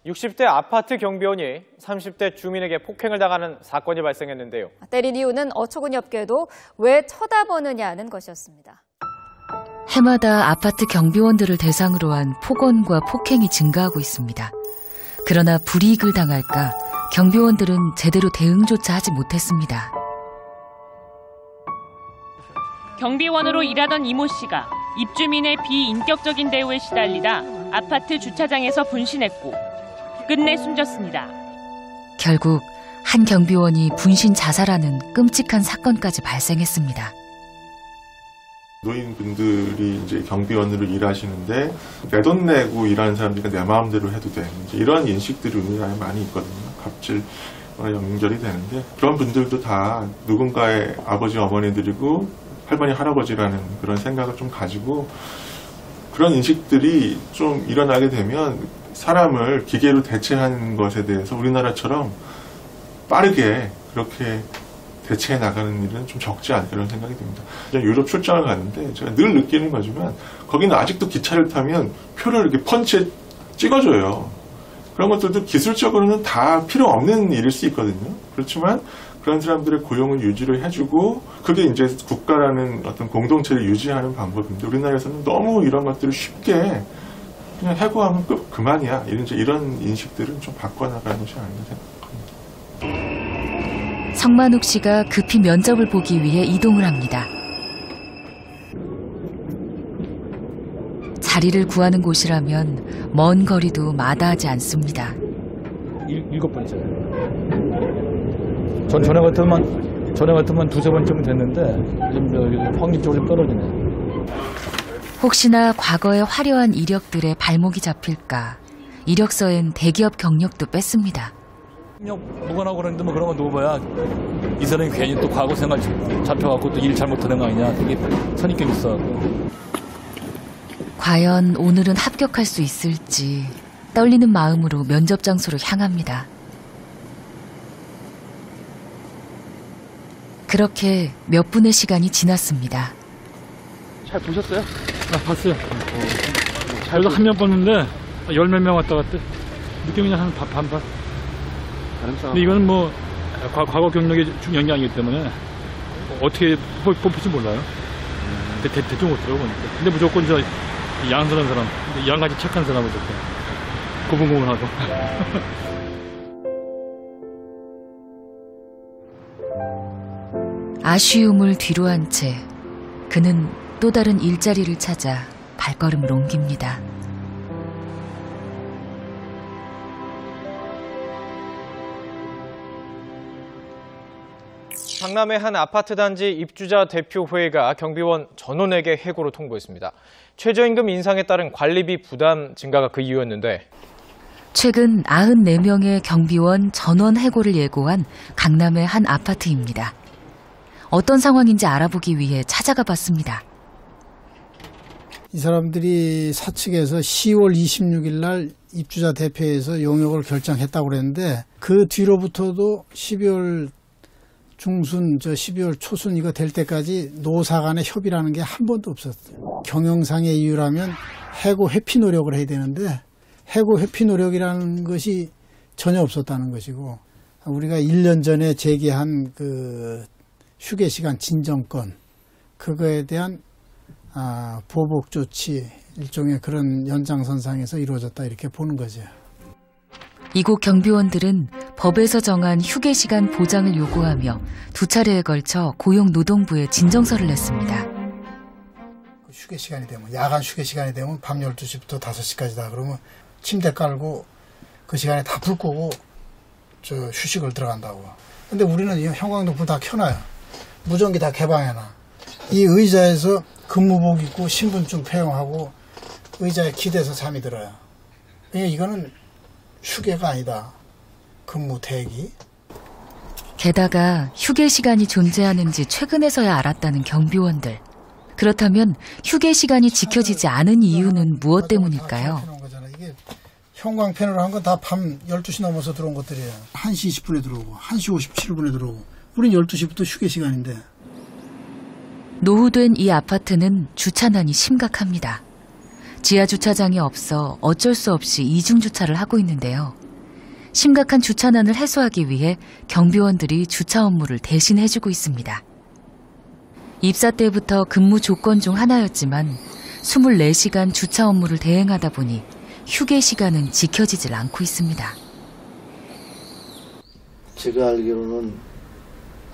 60대 아파트 경비원이 30대 주민에게 폭행을 당하는 사건이 발생했는데요. 때린 이유는 어처구니 없게도 왜 쳐다보느냐는 것이었습니다. 해마다 아파트 경비원들을 대상으로 한 폭언과 폭행이 증가하고 있습니다. 그러나 불이익을 당할까 경비원들은 제대로 대응조차 하지 못했습니다. 경비원으로 일하던 이모 씨가 입주민의 비인격적인 대우에 시달리다 아파트 주차장에서 분신했고 끝내 숨졌습니다. 결국 한 경비원이 분신 자살하는 끔찍한 사건까지 발생했습니다. 노인분들이 이제 경비원으로 일하시는데 내 돈 내고 일하는 사람들이 내 마음대로 해도 돼. 이런 인식들이 우리나라에 많이 있거든요. 갑질과 연결이 되는데 그런 분들도 다 누군가의 아버지 어머니들이고 할머니 할아버지라는 그런 생각을 좀 가지고 그런 인식들이 좀 일어나게 되면 사람을 기계로 대체하는 것에 대해서 우리나라처럼 빠르게 그렇게 대체해 나가는 일은 좀 적지 않다 이런 생각이 듭니다. 유럽 출장을 갔는데 제가 늘 느끼는 거지만 거기는 아직도 기차를 타면 표를 이렇게 펀치에 찍어줘요. 그런 것들도 기술적으로는 다 필요 없는 일일 수 있거든요. 그렇지만 그런 사람들의 고용을 유지를 해주고 그게 이제 국가라는 어떤 공동체를 유지하는 방법인데 우리나라에서는 너무 이런 것들을 쉽게 그냥 해고하면 그만이야. 이런 인식들은 좀 바꿔나가는 것이 아닌가 생각합니다. 성만욱 씨가 급히 면접을 보기 위해 이동을 합니다. 자리를 구하는 곳이라면 먼 거리도 마다하지 않습니다. 7번째요. 전에 같으면 두세 번쯤은 됐는데 확률 쪽으로 떨어지네. 혹시나 과거의 화려한 이력들의 발목이 잡힐까 이력서엔 대기업 경력도 뺐습니다. 보관하고 그러는데 뭐 그런 거 넣어봐야 이 사람이 괜히 또 과거 생활 잡혀갖고 또 일 잘못하는 거 아니냐. 되게 선입견 있어갖고. 과연 오늘은 합격할 수 있을지 떨리는 마음으로 면접 장소로 향합니다. 그렇게 몇 분의 시간이 지났습니다. 잘 보셨어요? 봤어요. 그래서 한 명 봤는데 10몇 명 왔다 갔대. 느낌이 한 반반. 근데 이거는 뭐 과거 경력이 중요한 게 아니기 때문에 어떻게 뽑힐지 몰라요. 대충 못들어요 보니까. 근데 무조건 저 양선한 사람, 양같이 착한 사람을 좋고 고분고분하고. 아쉬움을 뒤로 한 채 그는 또 다른 일자리를 찾아 발걸음을 옮깁니다. 강남의 한 아파트 단지 입주자 대표회의가 경비원 전원에게 해고를 통보했습니다. 최저임금 인상에 따른 관리비 부담 증가가 그 이유였는데 최근 94명의 경비원 전원 해고를 예고한 강남의 한 아파트입니다. 어떤 상황인지 알아보기 위해 찾아가 봤습니다. 이 사람들이 사측에서 10월 26일 날 입주자 대표회에서 용역을 결정했다고 그랬는데 그 뒤로부터도 12월 중순, 12월 초순 이거 될 때까지 노사 간의 협의라는 게 한 번도 없었어요. 경영상의 이유라면 해고 회피 노력을 해야 되는데 해고 회피 노력이라는 것이 전혀 없었다는 것이고 우리가 1년 전에 제기한 그 휴게 시간 진정권 그거에 대한 보복 조치 일종의 그런 연장선상에서 이루어졌다 이렇게 보는 거죠. 이곳 경비원들은 법에서 정한 휴게 시간 보장을 요구하며 두 차례에 걸쳐 고용노동부에 진정서를 냈습니다. 휴게 시간이 되면 야간 휴게 시간이 되면 밤 12시부터 5시까지다 그러면 침대 깔고 그 시간에 다 불 끄고 휴식을 들어간다고. 근데 우리는 이 형광등 불 다 켜놔요. 무전기 다 개방해놔. 이 의자에서 근무복 입고 신분증 폐용하고 의자에 기대서 잠이 들어요. 그러니까 이거는 휴게가 아니다. 근무 대기. 게다가 휴게 시간이 존재하는지 최근에서야 알았다는 경비원들. 그렇다면 휴게 시간이 지켜지지 않은 이유는 무엇 때문일까요? 이게 형광펜으로 한 건 다 밤 12시 넘어서 들어온 것들이에요. 1시 20분에 들어오고 1시 57분에 들어오고 우린 12시부터 휴게 시간인데. 노후된 이 아파트는 주차난이 심각합니다. 지하 주차장이 없어 어쩔 수 없이 이중 주차를 하고 있는데요. 심각한 주차난을 해소하기 위해 경비원들이 주차 업무를 대신 해주고 있습니다. 입사 때부터 근무 조건 중 하나였지만 24시간 주차 업무를 대행하다 보니 휴게 시간은 지켜지질 않고 있습니다. 제가 알기로는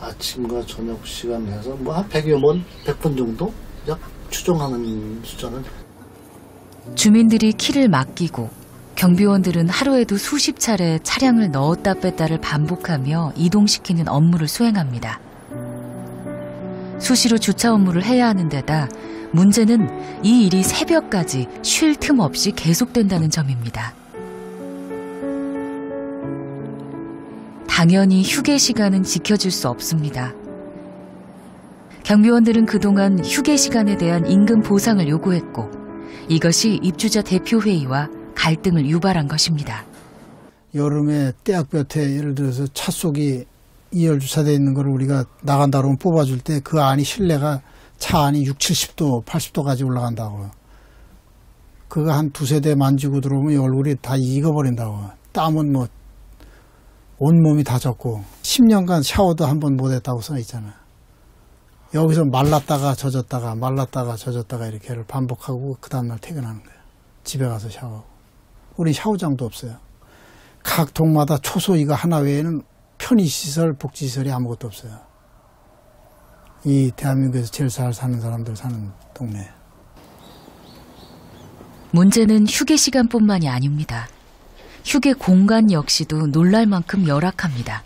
아침과 저녁 시간 해서 뭐 한 100여 번, 100번 정도 약 추정하는 숫자는. 주민들이 키를 맡기고 경비원들은 하루에도 수십 차례 차량을 넣었다 뺐다를 반복하며 이동시키는 업무를 수행합니다. 수시로 주차 업무를 해야 하는 데다 문제는 이 일이 새벽까지 쉴 틈 없이 계속된다는 점입니다. 당연히 휴게 시간은 지켜줄 수 없습니다. 경비원들은 그동안 휴게 시간에 대한 임금 보상을 요구했고 이것이 입주자 대표회의와 갈등을 유발한 것입니다. 여름에 떼약볕에 예를 들어서 차 속이 2열 주차되어 있는 걸 우리가 나간다 그러면 뽑아줄 때 그 안이 실내가 차 안이 60, 70도, 80도까지 올라간다고. 그거 한 두세 대 만지고 들어오면 얼굴이 다 익어버린다고. 땀은 뭐 온몸이 다 젖고 10년간 샤워도 한 번 못했다고 써있잖아. 여기서 말랐다가 젖었다가 말랐다가 젖었다가 이렇게를 반복하고 그 다음날 퇴근하는 거야. 집에 가서 샤워하고. 우린 샤워장도 없어요. 각 동마다 초소 이거 하나 외에는 편의시설, 복지시설이 아무것도 없어요. 이 대한민국에서 제일 잘 사는 사람들 사는 동네. 문제는 휴게 시간뿐만이 아닙니다. 휴게 공간 역시도 놀랄 만큼 열악합니다.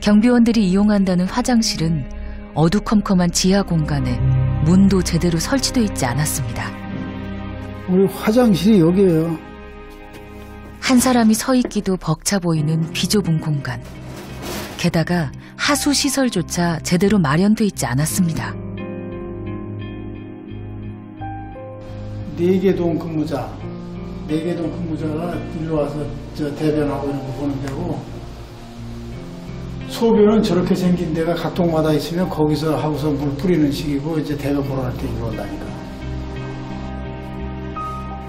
경비원들이 이용한다는 화장실은 어두컴컴한 지하 공간에 문도 제대로 설치되어 있지 않았습니다. 우리 화장실이 여기예요. 한 사람이 서 있기도 벅차 보이는 비좁은 공간. 게다가 하수 시설조차 제대로 마련돼 있지 않았습니다. 4개동 근무자, 4개동 근무자가 일로 와서 대변하고 이런 거 보는 데고, 소변은 저렇게 생긴 데가 각 동마다 있으면 거기서 하고서 물 뿌리는 식이고 이제 대변 보러 갈 때 이거 온다니까.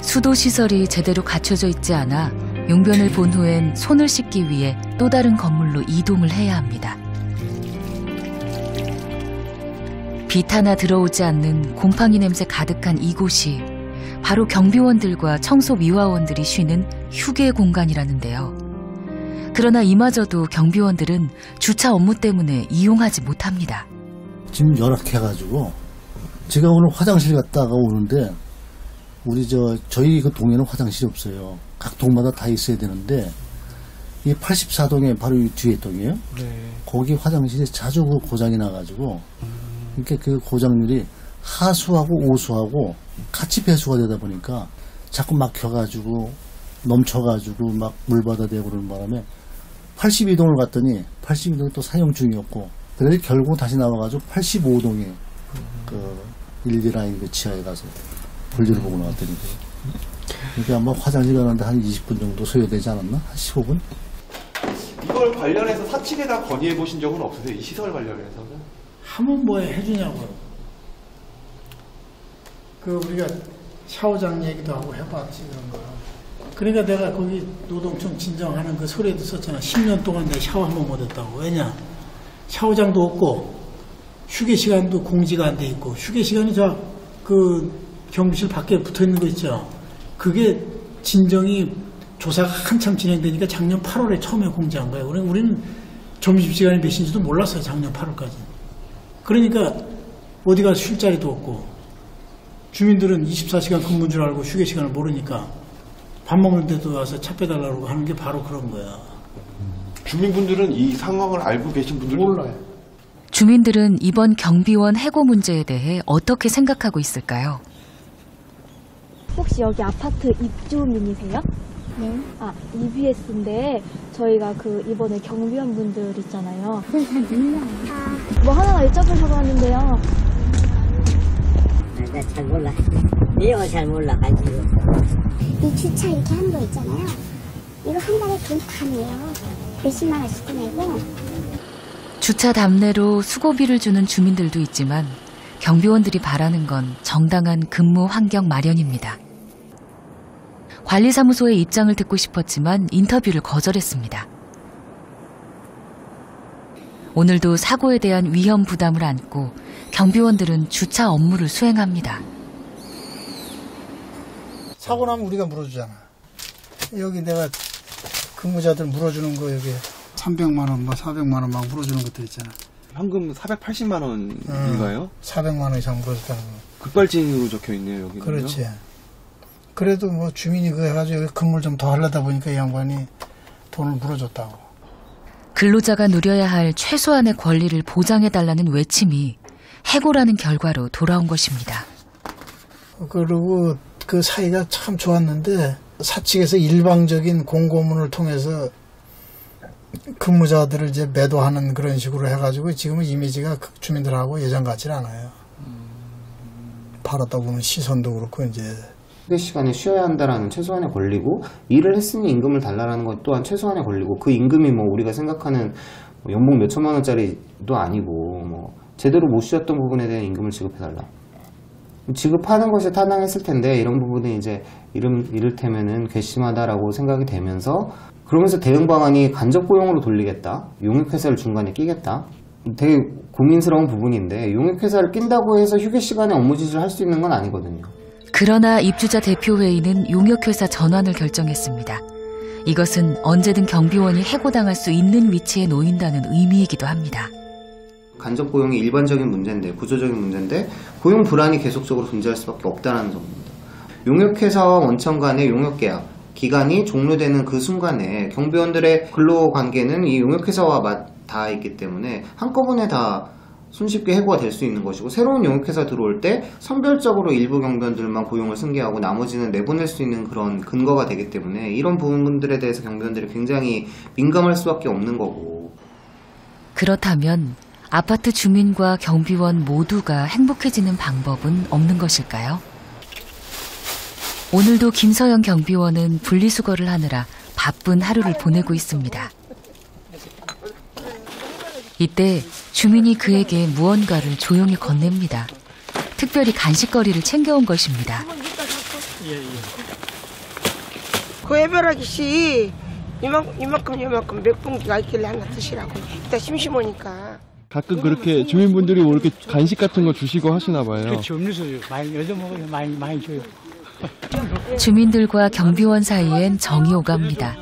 수도 시설이 제대로 갖춰져 있지 않아 용변을 본 후엔 손을 씻기 위해 또 다른 건물로 이동을 해야 합니다. 빛 하나 들어오지 않는 곰팡이 냄새 가득한 이곳이 바로 경비원들과 청소미화원들이 쉬는 휴게 공간이라는데요. 그러나 이마저도 경비원들은 주차 업무 때문에 이용하지 못합니다. 지금 열악해가지고 제가 오늘 화장실 갔다가 오는데 저희 그 동에는 화장실이 없어요. 각 동마다 다 있어야 되는데 이 84동에 바로 이 뒤에 동이에요. 네. 거기 화장실이 자주 고장이 나가지고 그러니까 그 고장률이 하수하고 오수하고 같이 배수가 되다 보니까 자꾸 막혀가지고 넘쳐가지고 막 물 받아대고 그러는 바람에 82동을 갔더니 82동이 또 사용 중이었고 그래서 결국 다시 나와가지고 85동에 그 1D 라인 그 지하에 가서 볼일을 보고 나왔더니 그러니까 아마 화장실 가는데 한 20분 정도 소요되지 않았나? 한 15분? 이걸 관련해서 사측에다 건의해 보신 적은 없으세요? 이 시설 관련해서는? 하면 뭐 해주냐고요. 그 우리가 샤워장 얘기도 하고 해봤지 그런 거. 그러니까 내가 거기 노동청 진정하는 그 소리에도 썼잖아. 10년 동안 내가 샤워 한 번 못했다고. 왜냐? 샤워장도 없고 휴게 시간도 공지가 안 돼 있고 휴게 시간이 그 경비실 밖에 붙어 있는 거 있죠. 그게 진정이 조사가 한참 진행되니까 작년 8월에 처음에 공지한 거예요. 우리는 점심시간이 몇인지도 몰랐어요. 작년 8월까지. 그러니까 어디 가서 쉴 자리도 없고 주민들은 24시간 근무인 줄 알고 휴게 시간을 모르니까 밥 먹는 데도 와서 차 빼달라고 하는 게 바로 그런 거야. 주민분들은 이 상황을 알고 계신 분들도 몰라요. 주민들은 이번 경비원 해고 문제에 대해 어떻게 생각하고 있을까요? 혹시 여기 아파트 입주민이세요? 네. 아, EBS인데 저희가 이번에 경비원 분들 있잖아요. 뭐 하나 여쭤보려고 하는데요. 나 잘 몰라. 내용을 잘 몰라가지고. 이 주차 이렇게 하는 거 있잖아요. 이거 한 달에 돈 다 내요. 몇십만 원씩 내고. 주차 답례로 수고비를 주는 주민들도 있지만 경비원들이 바라는 건 정당한 근무 환경 마련입니다. 관리사무소의 입장을 듣고 싶었지만 인터뷰를 거절했습니다. 오늘도 사고에 대한 위험 부담을 안고 경비원들은 주차 업무를 수행합니다. 사고 나면 우리가 물어주잖아. 여기 내가 근무자들 물어주는 거 여기 300만 원, 400만 원 막 물어주는 것들 있잖아. 현금 480만 원인가요? 400만 원 이상 물어줬다는 거. 급발진으로 적혀 있네요, 여기는. 그렇지. 그래도 뭐 주민이 그거 해가지고 여기 근무를 좀 더 하려다 보니까 이 양반이 돈을 물어줬다고. 근로자가 누려야 할 최소한의 권리를 보장해달라는 외침이 해고라는 결과로 돌아온 것입니다. 그리고 그 사이가 참 좋았는데 사측에서 일방적인 공고문을 통해서 근무자들을 이제 매도하는 그런 식으로 해가지고 지금은 이미지가 주민들하고 예전 같지는 않아요. 바라다 보는 시선도 그렇고 이제 휴게 시간에 쉬어야 한다라는 최소한의 권리고 일을 했으니 임금을 달라라는 것 또한 최소한의 권리고 그 임금이 뭐 우리가 생각하는 연봉 몇 천만 원짜리도 아니고 뭐 제대로 못 쉬었던 부분에 대한 임금을 지급해달라. 지급하는 것이 타당했을 텐데 이런 부분이 이제 이를테면은 괘씸하다라고 생각이 되면서 그러면서 대응 방안이 간접 고용으로 돌리겠다. 용역회사를 중간에 끼겠다. 되게 고민스러운 부분인데 용역회사를 낀다고 해서 휴게 시간에 업무 지시를 할 수 있는 건 아니거든요. 그러나 입주자 대표회의는 용역회사 전환을 결정했습니다. 이것은 언제든 경비원이 해고당할 수 있는 위치에 놓인다는 의미이기도 합니다. 간접 고용이 일반적인 문제인데 구조적인 문제인데 고용 불안이 계속적으로 존재할 수밖에 없다는 점입니다. 용역회사와 원청 간의 용역계약 기간이 종료되는 그 순간에 경비원들의 근로관계는 이 용역회사와 닿아 있기 때문에 한꺼번에 다 손쉽게 해고가 될 수 있는 것이고 새로운 용역회사 들어올 때 선별적으로 일부 경비원들만 고용을 승계하고 나머지는 내보낼 수 있는 그런 근거가 되기 때문에 이런 부분들에 대해서 경비원들이 굉장히 민감할 수밖에 없는 거고. 그렇다면 아파트 주민과 경비원 모두가 행복해지는 방법은 없는 것일까요? 오늘도 김서영 경비원은 분리수거를 하느라 바쁜 하루를 보내고 있습니다. 이때 주민이 그에게 무언가를 조용히 건넵니다. 특별히 간식거리를 챙겨온 것입니다. 그 해바라기 씨 이만큼 몇 봉지가 있길래 하나 드시라고. 이따 심심하니까. 가끔 그렇게 주민분들이 뭐 이렇게 간식 같은 거 주시고 하시나 봐요. 그렇죠. 음료수 많이 얻어먹어요. 많이 줘요. 주민들과 경비원 사이엔 정이 오갑니다.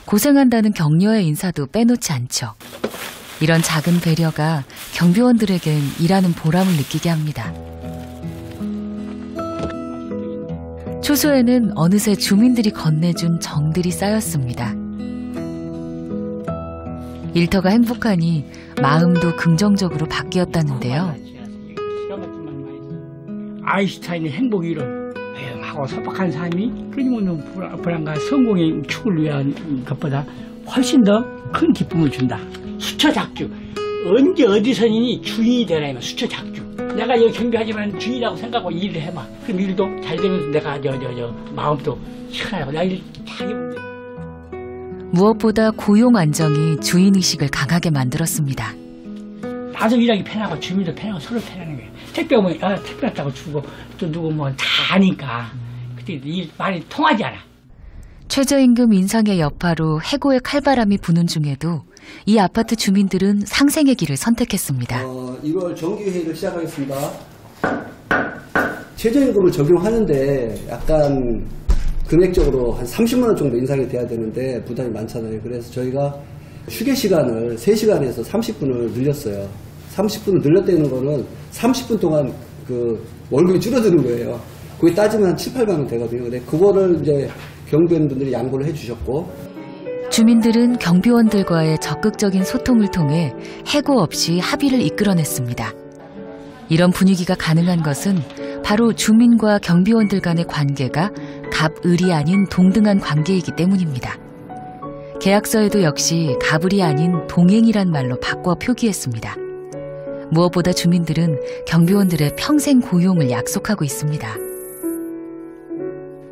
고생한다는 격려의 인사도 빼놓지 않죠. 이런 작은 배려가 경비원들에겐 일하는 보람을 느끼게 합니다. 초소에는 어느새 주민들이 건네준 정들이 쌓였습니다. 일터가 행복하니 마음도 긍정적으로 바뀌었다는데요. 아인슈타인의 행복 이론 하고 소박한 삶이 끊임없는 불안과 성공의 축을 위한 것보다 훨씬 더 큰 기쁨을 준다. 수처작주. 언제 어디서니 주인이 되라면 수처작주. 내가 여기 경비하지만 주인이라고 생각하고 일을 해봐. 그럼 일도 잘 되면서 내가 마음도 시원하고 나 일 잘해보면 돼. 무엇보다 고용 안정이 주인의식을 강하게 만들었습니다. 나도 일하기 편하고 주민도 편하고 서로 편하는 거예요. 택배 오면 택배 왔다고 주고 또 누구 뭐 다 아니까 그때 일 말이 통하지 않아. 최저임금 인상의 여파로 해고의 칼바람이 부는 중에도 이 아파트 주민들은 상생의 길을 선택했습니다. 1월 정기회의를 시작하겠습니다. 최저임금을 적용하는데 약간 금액적으로 한 30만 원 정도 인상이 돼야 되는데 부담이 많잖아요. 그래서 저희가 휴게 시간을 3시간에서 30분을 늘렸어요. 30분을 늘렸다는 거는 30분 동안 그 월급이 줄어드는 거예요. 거기 따지면 한 7, 8만 원 되거든요. 근데 그거를 이제 경비원분들이 양보를 해주셨고. 주민들은 경비원들과의 적극적인 소통을 통해 해고 없이 합의를 이끌어냈습니다. 이런 분위기가 가능한 것은 바로 주민과 경비원들 간의 관계가 갑을이 아닌 동등한 관계이기 때문입니다. 계약서에도 역시 갑을이 아닌 동행이란 말로 바꿔 표기했습니다. 무엇보다 주민들은 경비원들의 평생 고용을 약속하고 있습니다.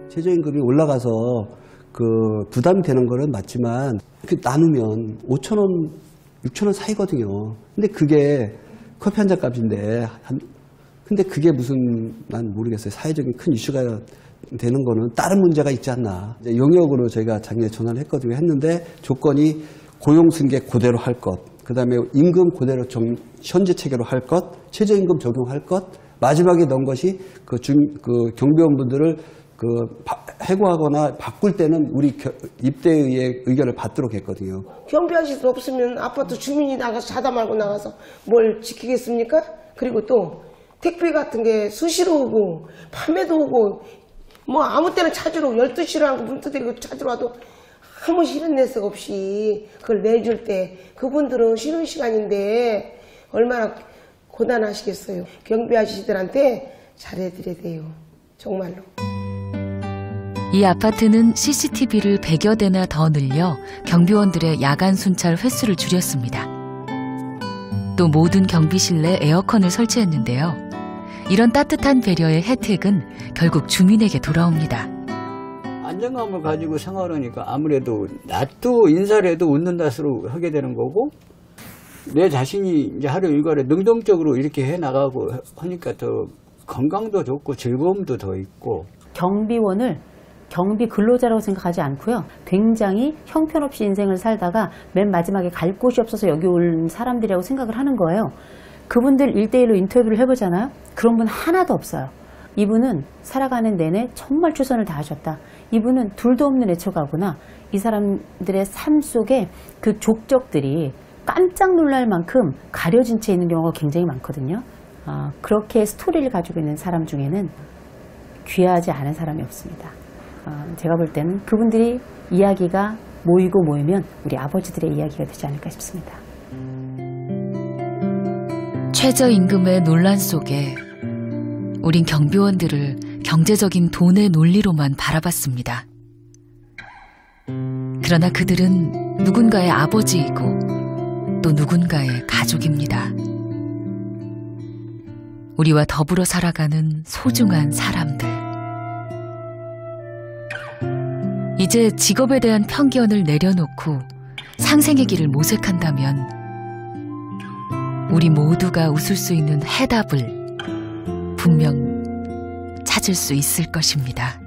최저임금이 올라가서 그 부담이 되는 거는 맞지만 나누면 5,000원, 6,000원 사이거든요. 근데 그게 커피 한 잔 값인데 한 근데 그게 무슨, 난 모르겠어요. 사회적인 큰 이슈가 되는 거는 다른 문제가 있지 않나. 이제 용역으로 저희가 작년에 전화를 했거든요. 했는데 조건이 고용승계 그대로 할 것, 그 다음에 임금 그대로 현재 체계로 할 것, 최저임금 적용할 것, 마지막에 넣은 것이 그 경비원분들을 해고하거나 바꿀 때는 우리 입대의 의견을 받도록 했거든요. 경비하실 수 없으면 아파트 주민이 나가서 자다 말고 나가서 뭘 지키겠습니까? 그리고 또 택배 같은 게 수시로 오고 밤에도 오고 뭐 아무 때나 찾으러 12시라고 문 두드리고 찾으러 와도 아무 쉬는 내색 없이 그걸 내줄 때 그분들은 쉬는 시간인데 얼마나 고단하시겠어요. 경비 아저씨들한테 잘해드려야 돼요. 정말로. 이 아파트는 CCTV를 100여 대나 더 늘려 경비원들의 야간 순찰 횟수를 줄였습니다. 또 모든 경비실내 에어컨을 설치했는데요. 이런 따뜻한 배려의 혜택은 결국 주민에게 돌아옵니다. 안정감을 가지고 생활하니까 아무래도 낮도 인사를 해도 웃는 낯으로 하게 되는 거고, 내 자신이 이제 하루 일과를 능동적으로 이렇게 해나가고 하니까 더 건강도 좋고 즐거움도 더 있고. 경비원을 경비 근로자라고 생각하지 않고요. 굉장히 형편없이 인생을 살다가 맨 마지막에 갈 곳이 없어서 여기 온 사람들이라고 생각을 하는 거예요. 그분들 1대1로 인터뷰를 해보잖아요. 그런 분 하나도 없어요. 이분은 살아가는 내내 정말 최선을 다하셨다. 이분은 둘도 없는 애처가구나. 이 사람들의 삶 속에 그 족적들이 깜짝 놀랄 만큼 가려진 채 있는 경우가 굉장히 많거든요. 그렇게 스토리를 가지고 있는 사람 중에는 귀하지 않은 사람이 없습니다. 제가 볼 때는 그분들이 이야기가 모이면 우리 아버지들의 이야기가 되지 않을까 싶습니다. 최저임금의 논란 속에 우린 경비원들을 경제적인 돈의 논리로만 바라봤습니다. 그러나 그들은 누군가의 아버지이고 또 누군가의 가족입니다. 우리와 더불어 살아가는 소중한 사람들. 이제 직업에 대한 편견을 내려놓고 상생의 길을 모색한다면 우리 모두가 웃을 수 있는 해답을 분명 찾을 수 있을 것입니다.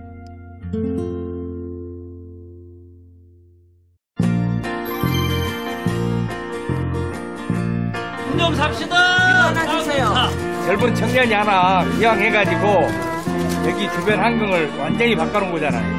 좀 삽시다. 일어나주세요. 젊은 청년이 하나 기왕해가지고 여기 주변 환경을 완전히 바꿔놓은 거잖아요.